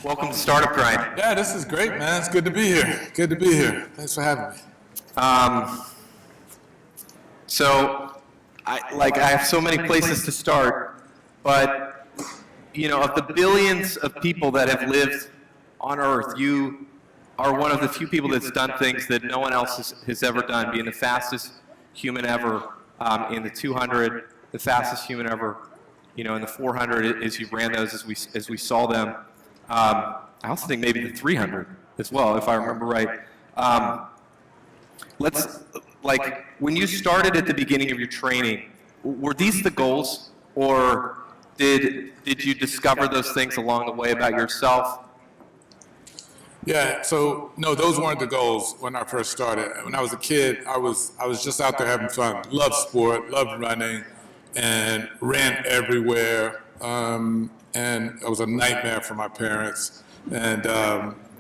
Welcome to Startup Grind. Yeah, this is great, man. It's good to be here. Good to be here. Thanks for having me. I have so many places to start, but of the billions of people that have lived on Earth, you are one of the few people that's done things that no one else has ever done, being the fastest human ever in the 200, the fastest human ever, in the 400 as you ran those as we saw them. I also think maybe the 300 as well, if I remember right. When you started at the beginning of your training, were these the goals, or did you discover those things along the way about yourself? Yeah, so no, those weren't the goals when I first started. When I was a kid, I was just out there having fun. Loved sport, loved running, and ran everywhere. And it was a nightmare for my parents. And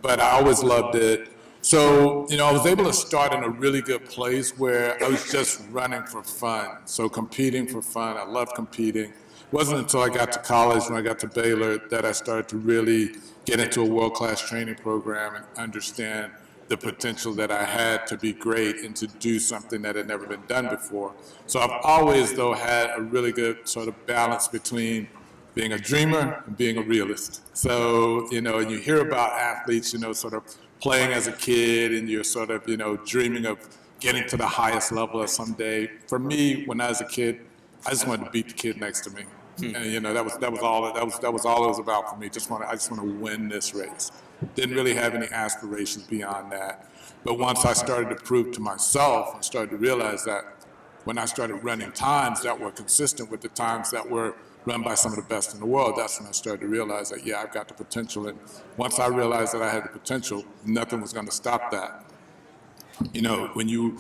but I always loved it. So I was able to start in a really good place where I was just running for fun. So competing for fun. I loved competing. It wasn't until I got to college, when I got to Baylor, that I started to really get into a world-class training program and understand the potential that I had to be great and to do something that had never been done before. So I've always, though, had a really good sort of balance between being a dreamer and being a realist. So, and you hear about athletes, sort of playing as a kid, and you're sort of, dreaming of getting to the highest level someday. For me, when I was a kid, I just wanted to beat the kid next to me. And that was all it was about for me. I just want to win this race. Didn't really have any aspirations beyond that. But once I started to prove to myself, I started to realize that when I started running times that were consistent with the times that were run by some of the best in the world, that's when I started to realize that, yeah, I've got the potential. And once I realized that I had the potential, nothing was going to stop that. When you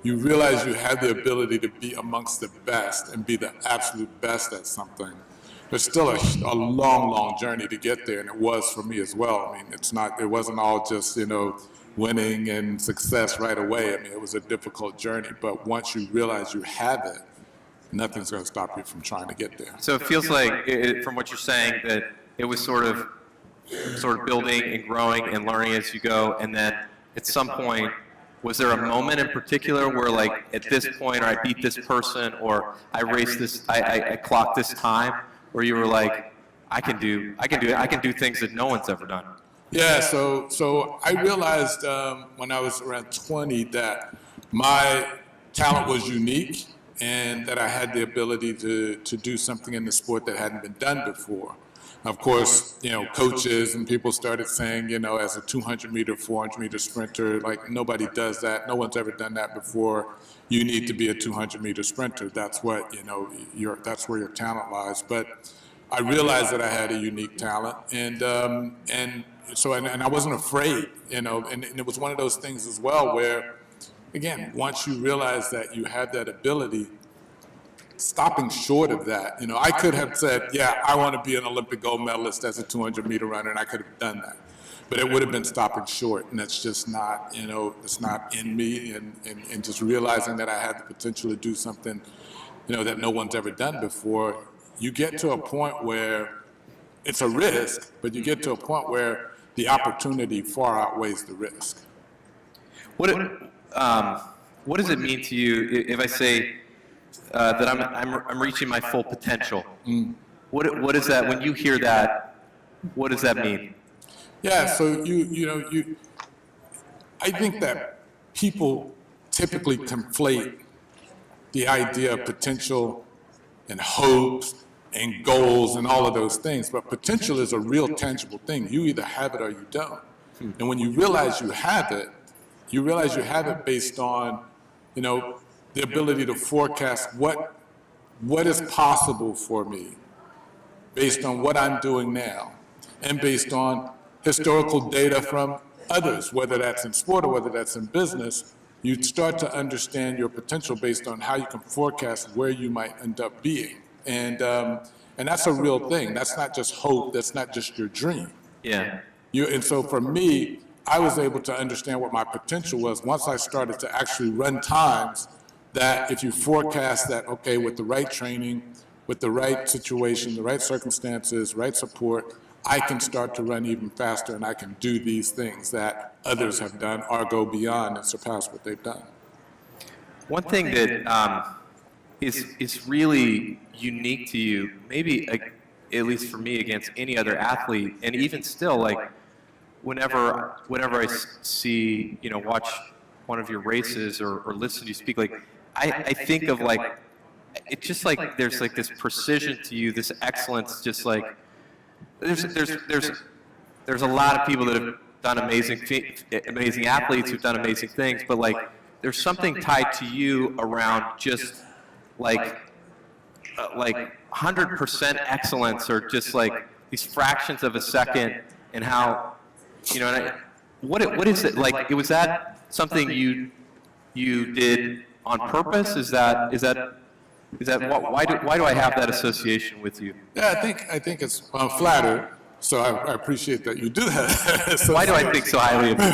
realize you have the ability to be amongst the best and be the absolute best at something, there's still a long, long journey to get there, and it was for me as well. I mean, it wasn't all just, winning and success right away. I mean, it was a difficult journey, but once you realize you have it, nothing's going to stop you from trying to get there. So it feels like, from what you're saying, that it was sort of building and growing and learning as you go, and then at some point, was there a moment in particular where, like, at this point, or I beat this person, or I raced this, I clocked this time, where you were like, I can do things that no one's ever done? Yeah, so I realized when I was around 20 that my talent was unique, and that I had the ability to do something in the sport that hadn't been done before. Of course, coaches and people started saying, as a 200-meter, 400-meter sprinter, like, nobody does that. No one's ever done that before. You need to be a 200-meter sprinter. That's what, that's where your talent lies. But I realized that I had a unique talent, and I wasn't afraid, and it was one of those things as well where, again, once you realize that you have that ability, stopping short of that, I could have said, yeah, I want to be an Olympic gold medalist as a 200-meter runner, and I could have done that. But it would have been stopping short, and that's just not, it's not in me, and just realizing that I had the potential to do something, that no one's ever done before. You get to a point where it's a risk, but you get to a point where the opportunity far outweighs the risk. What does it mean to you if I say that I'm reaching my full potential? What is that, when you hear that, what does that mean? Yeah, so I think that people typically conflate the idea of potential and hopes and goals and all of those things, but potential is a real tangible thing. You either have it or you don't. And when you realize you have it based on, the ability to forecast what is possible for me based on what I'm doing now, and based on historical data from others, whether that's in sport or whether that's in business. You start to understand your potential based on how you can forecast where you might end up being. And that's a real thing. That's not just hope. That's not just your dream. Yeah. And so for me, I was able to understand what my potential was once I started to actually run times that, if you forecast that, okay, with the right training, with the right situation, the right circumstances, right support, I can start to run even faster and I can do these things that others have done or go beyond and surpass what they've done. One thing that is really unique to you, maybe at least for me against any other athlete, and even still, like whenever I see, watch one of your races or listen to you speak, like I think of like, it's just like there's like this precision to you, this excellence, just like there's a lot of people that have done amazing athletes who've done amazing things, but like there's something tied to you around just like 100% excellence, or just like these fractions of a second, and how, and what is it like? Was that something you did on purpose? Is that why do I have that association with you? Yeah, I think it's, I'm flattered, so I appreciate that you do have. Why do I think so highly of you?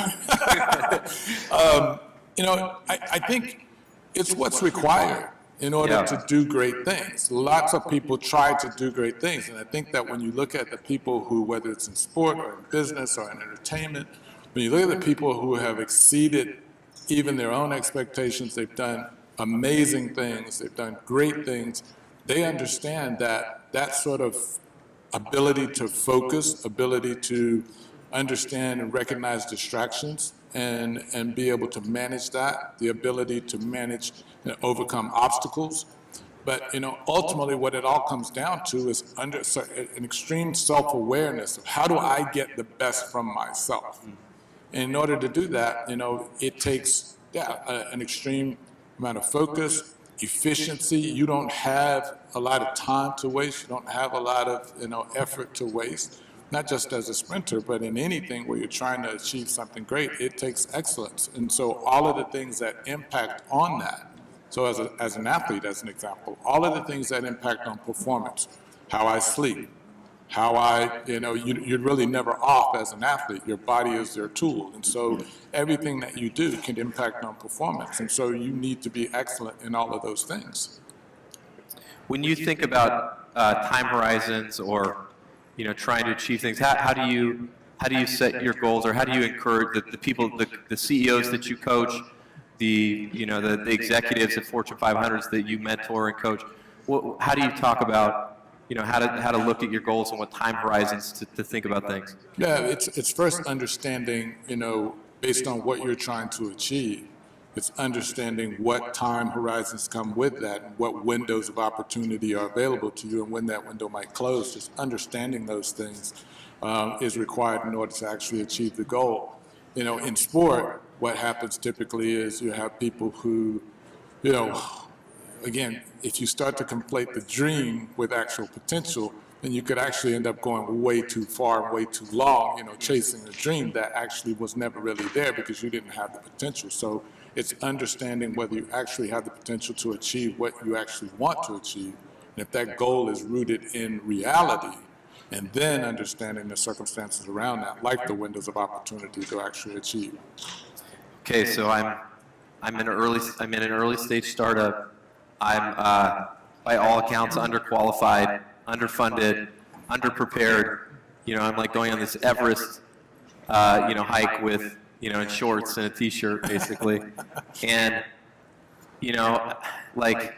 I think it's what's required in order to do great things. Lots of people try to do great things, and I think that when you look at the people who, whether it's in sport or in business or in entertainment, when you look at the people who have exceeded even their own expectations, they've done amazing things, they've done great things, they understand that that sort of ability to focus, ability to understand and recognize distractions, and be able to manage that, the ability to manage and overcome obstacles. But ultimately what it all comes down to is an extreme self-awareness of how do I get the best from myself. And in order to do that, it takes an extreme amount of focus, efficiency. You don't have a lot of time to waste. You don't have a lot of effort to waste. Not just as a sprinter, but in anything where you're trying to achieve something great, it takes excellence. And so all of the things that impact on that, so as an athlete, as an example, all of the things that impact on performance, how I sleep, how you're really never off as an athlete. Your body is your tool. And so everything that you do can impact on performance. And so you need to be excellent in all of those things. When you think about time horizons, or trying to achieve things, how do you set your goals, or how do you encourage the people, the CEOs that you coach, the executives at Fortune 500s that you mentor and coach? How do you talk about how to look at your goals and what time horizons to think about things? Yeah, it's first understanding, based on what you're trying to achieve. It's understanding what time horizons come with that, and what windows of opportunity are available to you, and when that window might close. Just understanding those things is required in order to actually achieve the goal. In sport, what happens typically is you have people who, again, if you start to conflate the dream with actual potential, then you could actually end up going way too far and way too long, chasing a dream that actually was never really there because you didn't have the potential. So it's understanding whether you actually have the potential to achieve what you actually want to achieve, and if that goal is rooted in reality, and then understanding the circumstances around that, like the windows of opportunity to actually achieve. Okay, so I'm in an early stage startup. I'm by all accounts underqualified, underfunded, underprepared. I'm like going on this Everest hike with in shorts and a t-shirt basically. And like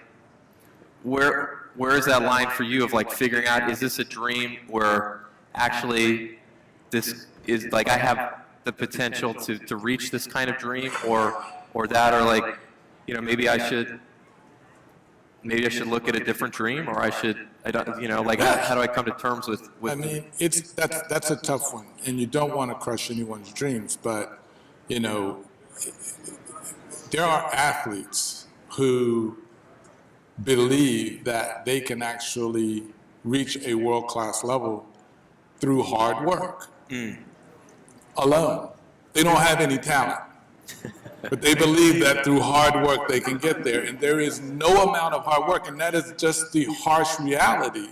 where is that line for you of like figuring out, is this a dream where actually this is like I have the potential to reach this kind of dream, or that, or like maybe I should look at a different dream, or I don't like how do I come to terms with I mean, that's a tough one, and you don't want to crush anyone's dreams, but there are athletes who believe that they can actually reach a world-class level through hard work alone. They don't have any talent, but they believe that through hard work they can get there, and there is no amount of hard work, and that is just the harsh reality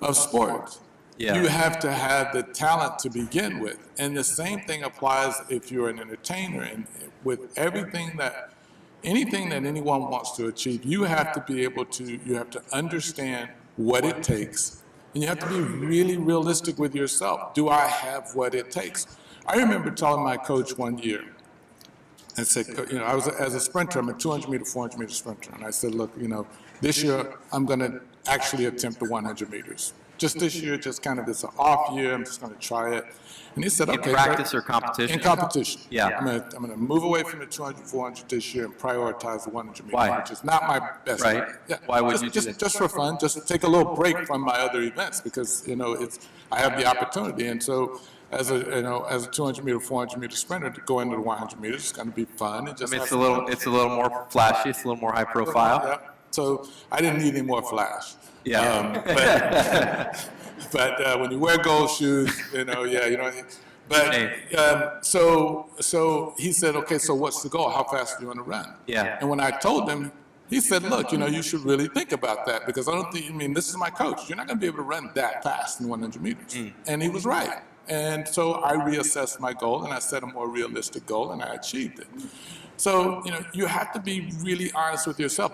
of sports. Yeah. You have to have the talent to begin with, and the same thing applies if you're an entertainer, and with anything that anyone wants to achieve, you have to be able to, you have to understand what it takes, And you have to be really realistic with yourself. Do I have what it takes? I remember telling my coach one year, and said, I was as a sprinter, I'm a 200 meter, 400 meter sprinter. And I said, look, this year I'm going to actually attempt the 100 meters. Just this year, just kind of, it's an off year, I'm just going to try it. And he said, okay. In practice or competition? In competition. Yeah. I'm going to move away from the 200, 400 this year and prioritize the 100 meters, Why? which is not my best. Right. Yeah. Why would you do that? Just for fun, just to take a little break from my other events because, I have the opportunity. And so, as a 200 meter, 400 meter sprinter, to go into the 100 meters, it's going to be fun. It's a little more flashy. It's a little more high profile. Yeah. So I didn't need any more flash. Yeah. But when you wear gold shoes, But so he said, okay, so what's the goal? How fast do you want to run? Yeah. And when I told him, he said, look, you should really think about that because this is my coach. You're not going to be able to run that fast in 100 meters. And he was right. And so I reassessed my goal and I set a more realistic goal and I achieved it. So, you have to be really honest with yourself.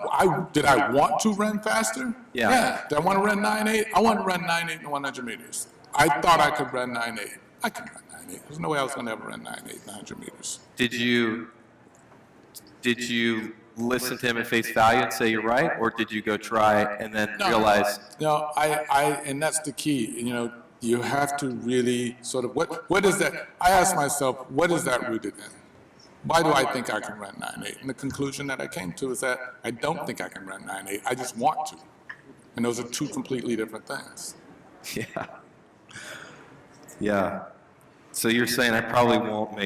Did I want to run faster? Yeah. Did I want to run 9.8? I want to run 9.8 in 100 meters. I thought I could run 9.8. I could run 9.8. There's no way I was going to ever run 9.8 in 100 meters. Did you listen to him at face value and say you're right, or did you go try and then realize? No, and that's the key. You have to really sort of what is that? I ask myself, what is that rooted in? Why do I think I can run 9.8? And the conclusion that I came to is that I don't think I can run 9.8. I just want to. And those are two completely different things. Yeah. Yeah. So you're saying I probably won't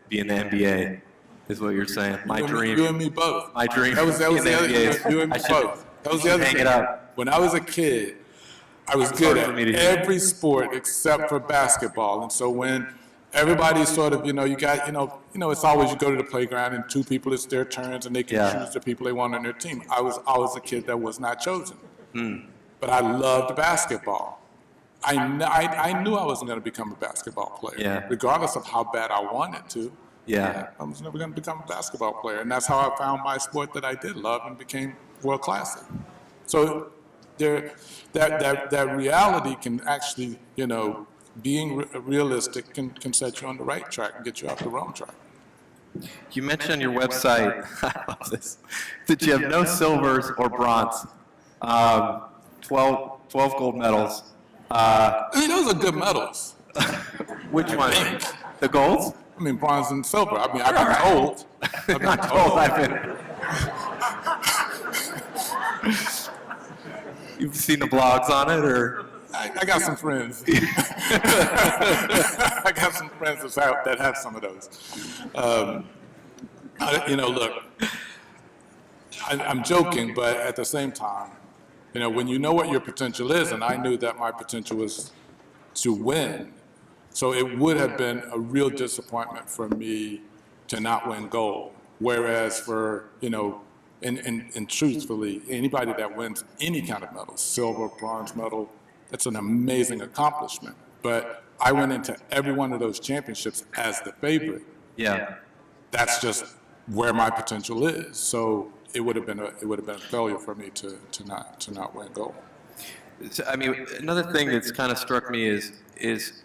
be in the NBA, is what you're saying. My dream. You and me both. My dream. That was the other thing. You and me both. That was the other thing. Hang it up. When I was a kid, I was good at every sport except for basketball. And so when everybody sort of, it's always you go to the playground and two people, it's their turns and they can choose the people they want on their team. I was always a kid that was not chosen. But I loved basketball. I knew I wasn't going to become a basketball player, regardless of how bad I wanted to. Yeah. I was never going to become a basketball player. And that's how I found my sport that I did love and became world class in. So that reality can actually, being realistic can set you on the right track and get you off the wrong track. You mentioned on your website, I love this, that you have no silvers or bronze, 12 gold medals. Those are good medals. Which one? The golds? Bronze and silver. I've been told. You've seen the blogs on it, or? I got some friends. I got some friends that have some of those. Look, I'm joking, but at the same time, when you know what your potential is, and I knew that my potential was to win, so it would have been a real disappointment for me to not win gold. Whereas for, and truthfully, anybody that wins any kind of medal, silver, bronze medal, that's an amazing accomplishment. But I went into every one of those championships as the favorite. Yeah. That's just where my potential is. So it would have been a failure for me to not win gold. So, another thing that's kind of struck me is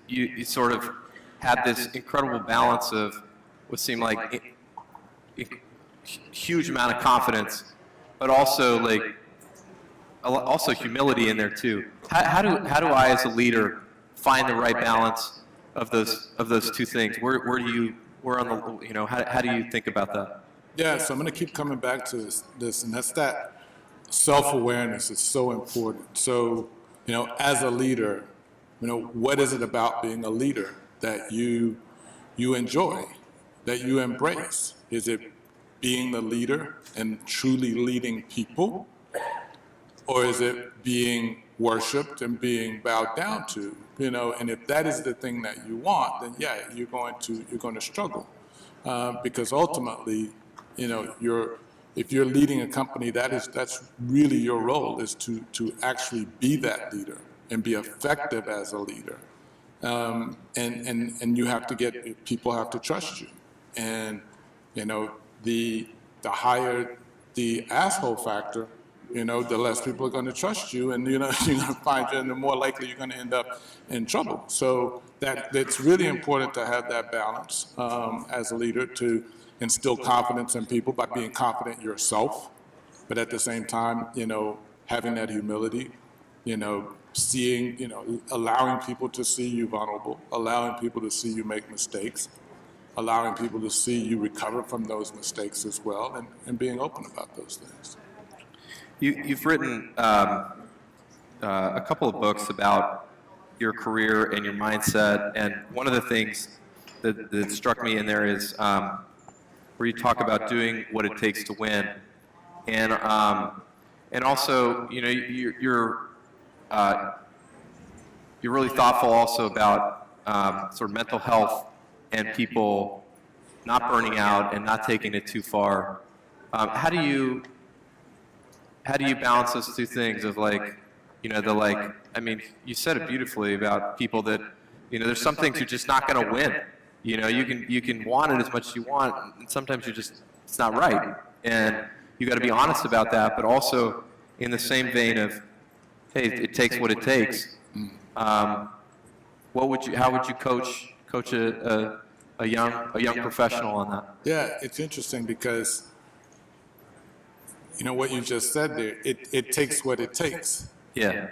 you sort of had this incredible balance of what seemed like a huge amount of confidence, but also humility in there too. How do I, as a leader, find the right balance of those two things? How do you think about that? Yeah, so I'm going to keep coming back to this, and that's that self-awareness is so important. So, as a leader, what is it about being a leader that you enjoy, that you embrace? Is it being the leader and truly leading people? Or is it being worshipped and being bowed down to? And if that is the thing that you want, then yeah, you're going to struggle. Because ultimately, if you're leading a company, that's really your role, is to actually be that leader and be effective as a leader. And you have to people have to trust you. And the higher the asshole factor, the less people are going to trust you, and you're going to find and the more likely you're going to end up in trouble. So that's really important to have that balance as a leader, to instill confidence in people by being confident yourself, but at the same time, having that humility, seeing, allowing people to see you vulnerable, allowing people to see you make mistakes, allowing people to see you recover from those mistakes as well, and being open about those things. You've written a couple of books about your career and your mindset, and one of the things that struck me in there is where you talk about doing what it takes to win, and also you're really thoughtful also about sort of mental health and people not burning out and not taking it too far. How do you balance those two things of you said it beautifully about people that, there's some things you're just not going to win. You can want it as much as you want, and sometimes it's not right. And you got to be honest about that, but also in the same vein of, hey, it takes what it takes. How would you coach a young professional on that? Yeah, it's interesting because what you just said there, it takes what it takes. Yeah.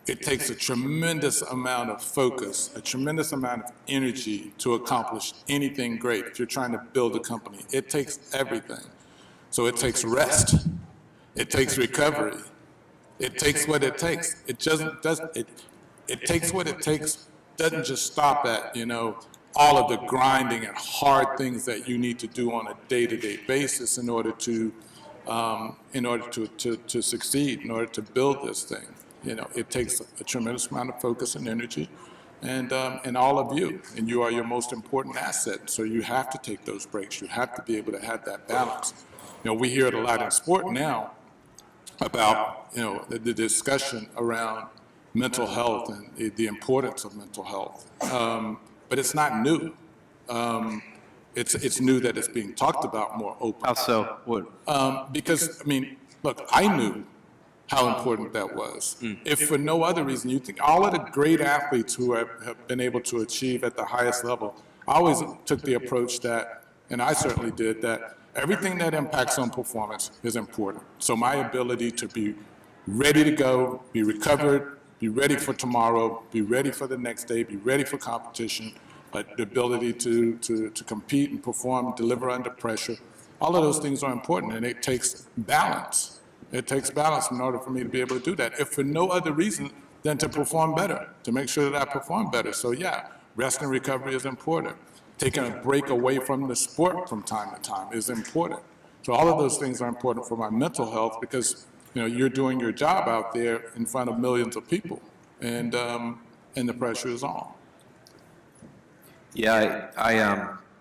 It takes a tremendous amount of focus, a tremendous amount of energy to accomplish anything great. If you're trying to build a company, it takes everything. So it takes rest. It takes recovery. It takes what it takes. It takes what it takes. Doesn't just stop at, all of the grinding and hard things that you need to do on a day-to-day basis in order to succeed, in order to build this thing. It takes a tremendous amount of focus and energy, and all of you, and you are your most important asset. So you have to take those breaks. You have to be able to have that balance. We hear it a lot in sport now about the discussion around mental health and the importance of mental health, but it's not new. It's new that it's being talked about more openly. How so? What? Because look, I knew how important that was. If for no other reason, you think all of the great athletes who have been able to achieve at the highest level, I always took the approach that, and I certainly did, that everything that impacts on performance is important. So my ability to be ready to go, be recovered, be ready for tomorrow, be ready for the next day, be ready for competition, but the ability to compete and perform, deliver under pressure, all of those things are important, and it takes balance. It takes balance in order for me to be able to do that, if for no other reason than to perform better, to make sure that I perform better. So yeah, rest and recovery is important. Taking a break away from the sport from time to time is important. So all of those things are important for my mental health, because you're doing your job out there in front of millions of people, and the pressure is on. Yeah,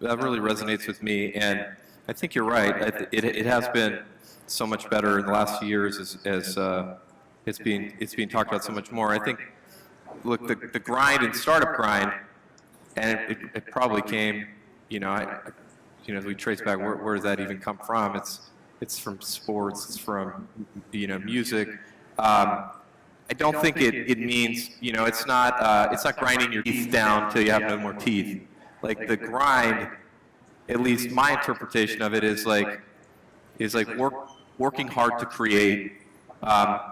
that really resonates with me, and I think you're right. It has been so much better in the last few years as it's being talked about so much more. I think, look, the grind and startup grind, and it probably came, as we trace back, where does that even come from? It's from sports, it's from music. I don't think it means, it's not grinding your teeth down till you have no more teeth. Like the grind, at least my interpretation of it is like working hard to create,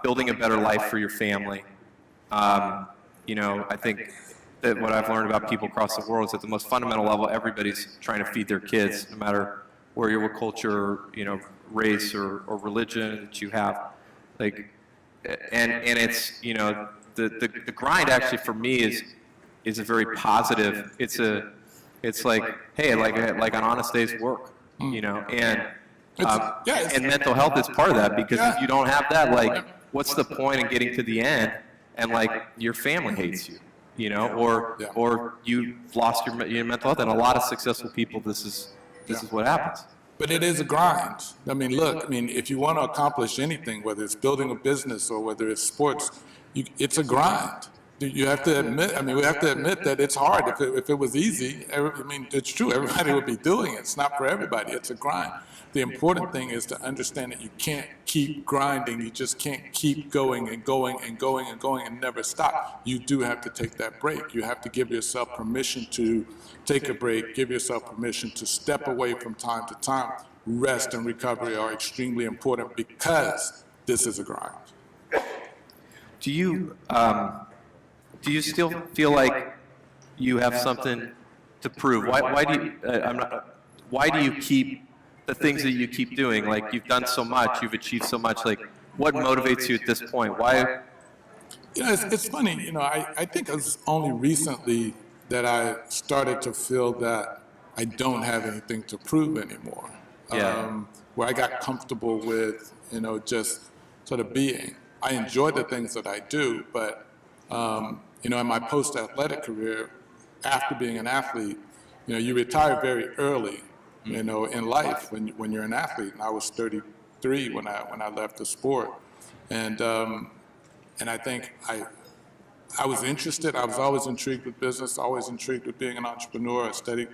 building a better life for your family. I think that what I've learned about people across the world is at the most fundamental level, everybody's trying to feed their kids, no matter where you're, what culture, race or religion that you have. And it's, the grind actually for me is a very positive, it's like, hey, like an honest day's work, and mental health is part of that, because if you don't have that, what's the point in getting to the end and your family hates you, or you've lost your mental health, and a lot of successful people, this is what happens. But it is a grind. Look, if you want to accomplish anything, whether it's building a business or whether it's sports, it's a grind. You have to admit, we have to admit that it's hard. If it was easy, it's true, everybody would be doing it. It's not for everybody, it's a grind. the important thing is to understand that you can't keep grinding. You just can't keep going and going and going and going and never stop. You do have to take that break. You have to give yourself permission to take a break, give yourself permission to step away from time to time. Rest and recovery are extremely important because this is a grind. Do you still feel like you have something to prove? Why do you, why do you keep the things that you keep doing? Like, you've done so much, you've achieved so much. Like, what motivates you at this point? Why? You know, it's funny. You know, I think it was only recently that I started to feel that I don't have anything to prove anymore. Yeah. Where I got comfortable with, you know, just sort of being. I enjoy the things that I do, but, you know, in my post-athletic career, after being an athlete, you know, you retire very early, you know, in life when you're an athlete. And I was 33 when I left the sport, and I think I was interested. I was always intrigued with business, always intrigued with being an entrepreneur. I studied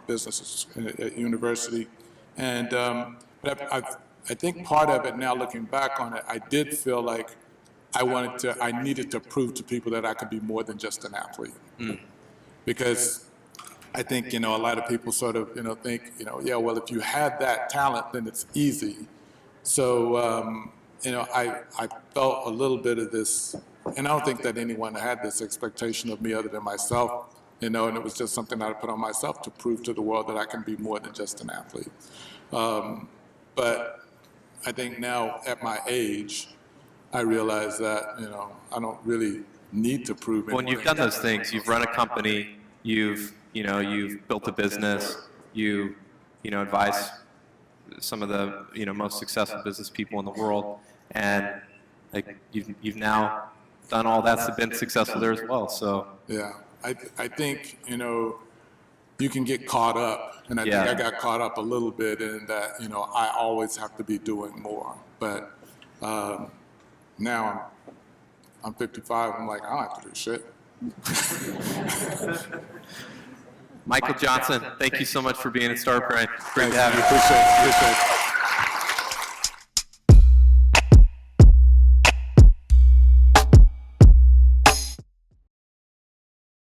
business at university, and but I think part of it now, looking back on it, I did feel like I needed to prove to people that I could be more than just an athlete. Because I think, you know, a lot of people sort of, you know, think, you know, yeah, well, if you have that talent, then it's easy. So, you know, I felt a little bit of this, and I don't think that anyone had this expectation of me other than myself, you know, and it was just something that I put on myself to prove to the world that I can be more than just an athlete. But I think now at my age, I realize that, you know, I don't really need to prove anything. When you've done those things, you've run a company, you've built a business, you advise some of the, you know, most successful business people in the world, and like you've now done all that's been successful there as well. So yeah, I think, you know, you can get caught up, and I think I got caught up a little bit in that, you know, I always have to be doing more. But now I'm 55. I'm like, I don't have to do shit. Michael Johnson, thank you so much for being at Startup Grind. Great to have you. Appreciate it.